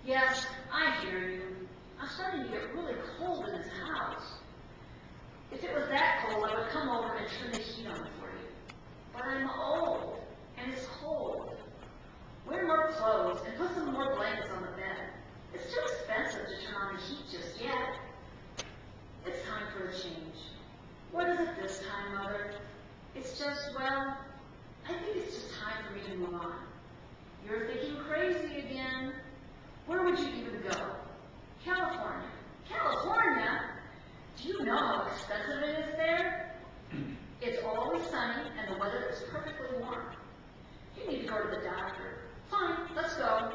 Yes, I hear you. I'm starting to get really cold in this house. If it was that cold, I would come over and turn the heat on for you. But I'm old, and it's cold. Wear more clothes and put some more blankets on the bed. It's too expensive to turn on the heat just yet. It's time for a change. What is it this time, Mother? It's just, well, I think it's just time for me to move on. You're thinking crazy again. Where would you even go? California. California? Do you know how expensive it is there? It's always sunny and the weather is perfectly warm. You need to go to the doctor. Fine, let's go.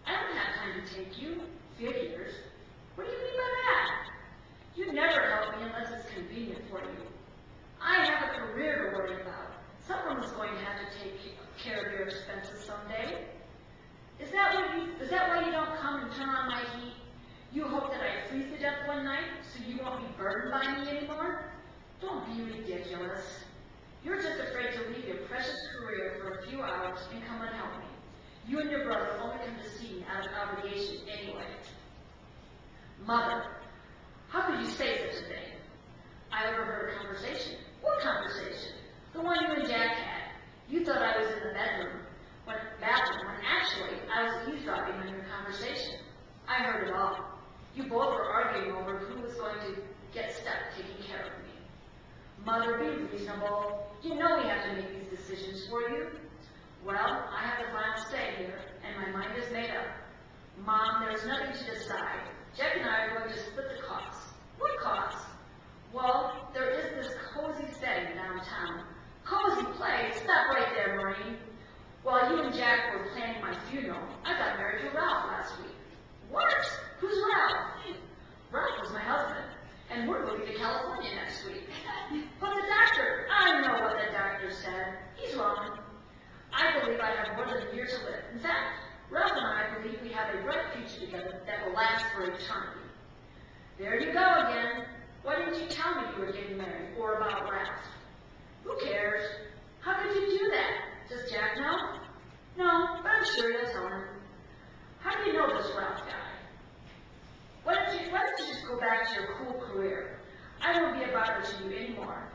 I don't have time to take you. Figures. What do you mean by that? You never help me unless it's convenient for you. I have a career to worry about. Someone is going to have to take care of your expenses someday. Is that why you don't come and turn on my heat? You hope that I freeze to death one night so you won't be burdened by me anymore? Don't be ridiculous. You're just afraid to leave your precious career for a few hours and come and help me. You and your brother only come to see me out of obligation anyway. Mother, how could you say such a thing? I overheard a conversation. What conversation? The one you and Jack had. You thought I was in the bathroom, when actually I was eavesdropping on your conversation. I heard it all. You both were arguing over who was going to get stuck taking care of me. Mother, be reasonable. You know we have to make these decisions for you. Well, I have the final say here, and my mind is made up. Mom, there's nothing to decide. Jack and I are going to split the costs. What costs? Well, there is this cozy setting downtown. Cozy place? Stop right there, Maureen. While you and Jack were planning my funeral, I got married to Ralph last week. What? Who's Ralph? Ralph was my husband, and we're moving to California next week. But the doctor, I know what the doctor said. He's wrong. I believe I have more than a year to live. In fact, Ralph and I believe we have a bright future together that will last for eternity. There you go again. Why didn't you tell me you were getting married, or about Ralph? Who cares? How could you do that? Does Jack know? No, but I'm sure you'll tell him. How do you know this Ralph guy? Why don't you just go back to your cool career? I won't be a bother to you anymore.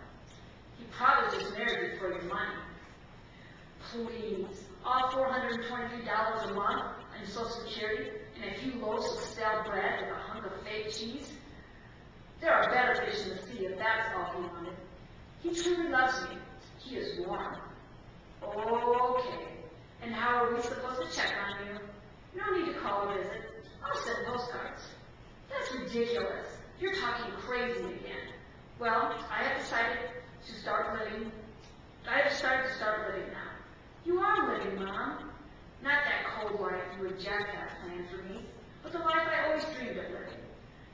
He probably just married you for your money. Please, all $423 a month on Social Security and a few loaves of stale bread with a hunk of fake cheese? There are better fish in the sea if that's all he wanted. He truly loves me. He is warm. Okay. And how are we supposed to check on you? No need to call or visit. I'll send postcards. That's ridiculous. You're talking crazy again. Well, I have decided to start living. I have started to start living now. You are living, Mom. Not that cold life you and Jack have planned for me, but the life I always dreamed of living.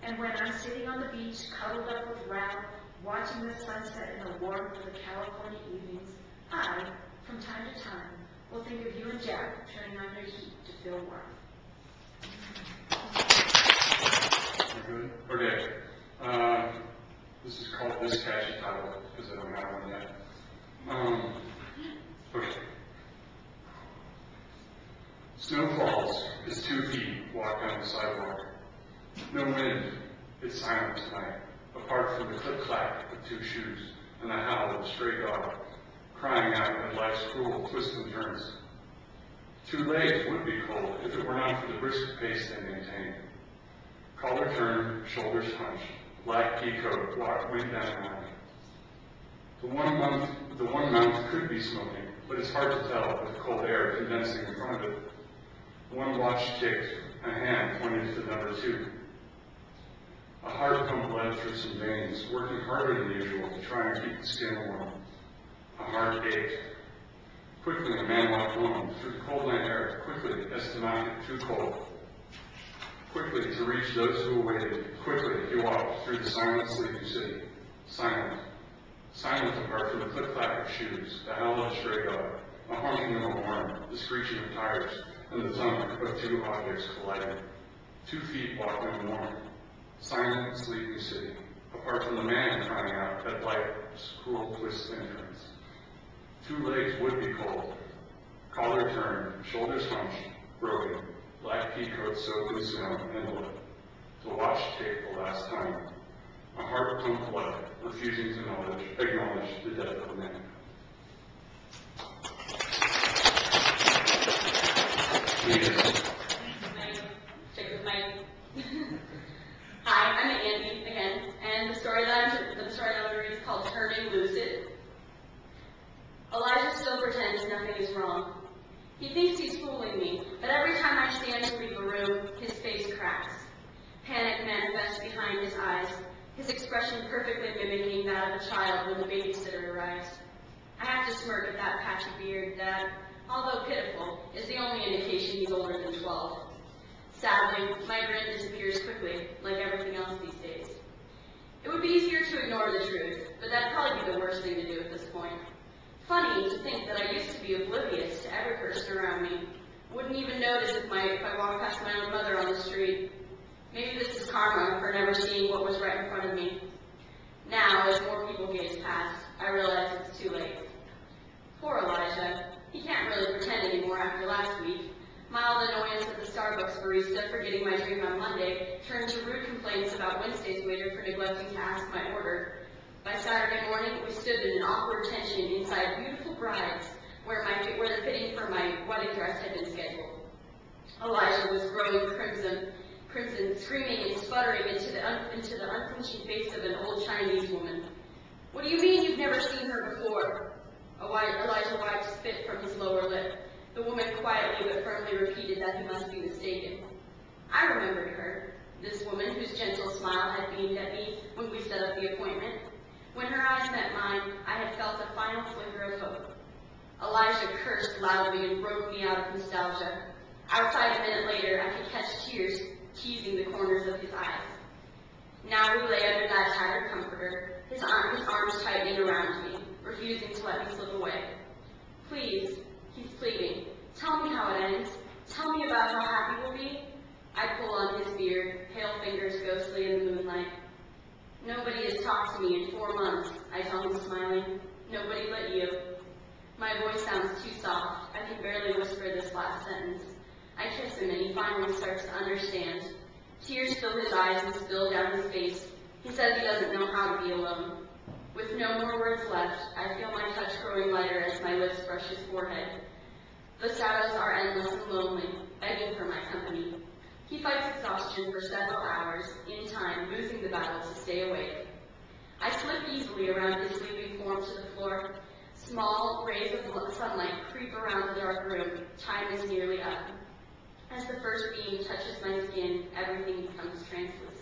And when I'm sitting on the beach, cuddled up with Ralph, watching the sunset in the warmth of the California evenings, I, from time to time, will think of you and Jack turning on your heat to feel warm. Good. Okay. This is called This Catchy Title, because I don't have one yet. Okay. Snow falls, it's 2 feet, walk down the sidewalk. No wind, it's silent tonight, apart from the click-clack of 2 shoes and the howl of a stray dog, crying out at life's cruel twists and turns. 2 legs would be cold if it were not for the brisk pace they maintain. Collar turned, shoulders hunched, black pea coat, wind down alley. The one mouth could be smoking, but it's hard to tell with cold air condensing in front of it. One watch ticked, a hand pointed to number 2. A heart pumped blood through some veins, working harder than usual to try and keep the skin warm. A heart ached. Quickly, a man walked home through the cold night air, quickly as to not get too cold. Quickly to reach those who awaited. Quickly he walked through the silent, sleeping city. Silent. Silent apart from the click-clack of shoes, the howl of a stray dog, a honking of a horn, the screeching of tires, and the thump of 2 objects colliding. 2 feet walked no more. Silent, sleeping city, apart from the man crying out at life's cruel twists and turns. 2 legs would be cold. Collar turned, shoulders hunched, broken. black pea coat soaked in snow and blood. To watch tape the last time, my heart pumped blood, refusing to acknowledge the death of a man. Hi, I'm Andy again, and the story that I'm going to read is called Turning Lucid. Elijah still pretends nothing is wrong. He thinks he's fooling me, but every time I stand to leave a room, his face cracks. Panic manifests behind his eyes, his expression perfectly mimicking that of a child when the babysitter arrives. I have to smirk at that patch of beard that, although pitiful, is the only indication he's older than 12. Sadly, my grin disappears quickly, like everything else these days. It would be easier to ignore the truth, but that'd probably be the worst thing to do at this point. Funny to think that I used to be oblivious to every person around me. Wouldn't even notice if I walked past my own mother on the street. Maybe this is karma for never seeing what was right in front of me. Now, as more people gaze past, I realize it's too late. Poor Elijah. He can't really pretend anymore after last week. Mild annoyance at the Starbucks barista for getting my drink on Monday turned to rude complaints about Wednesday's waiter for neglecting to ask my order. By Saturday morning, we stood in an awkward tension inside Beautiful Brides, where the fitting for my wedding dress had been scheduled. Elijah was growing crimson, screaming and sputtering into the unflinching face of an old Chinese woman. "What do you mean you've never seen her before?" Elijah wiped spit from his lower lip. The woman quietly but firmly repeated that he must be mistaken. I remembered her, this woman whose gentle smile had beamed at me when we set up the appointment. When her eyes met mine, I had felt a final flicker of hope. Elijah cursed loudly and broke me out of nostalgia. Outside a minute later, I could catch tears teasing the corners of his eyes. Now we lay under that tattered comforter, his arms tightening around me, refusing to let me slip away. "Please," he's pleading, "tell me how it ends. Tell me about how happy we'll be." I pull on his beard, pale fingers ghostly in the moonlight. "Nobody has talked to me in 4 months," I tell him, smiling. "Nobody but you." My voice sounds too soft. I can barely whisper this last sentence. I kiss him and he finally starts to understand. Tears fill his eyes and spill down his face. He says he doesn't know how to be alone. With no more words left, I feel my touch growing lighter as my lips brush his forehead. The shadows are endless and lonely, begging for my company. He fights exhaustion for several hours, in time losing the battle to stay awake. I slip easily around his sleeping form to the floor. Small rays of sunlight creep around the dark room. Time is nearly up. As the first beam touches my skin, everything becomes translucent.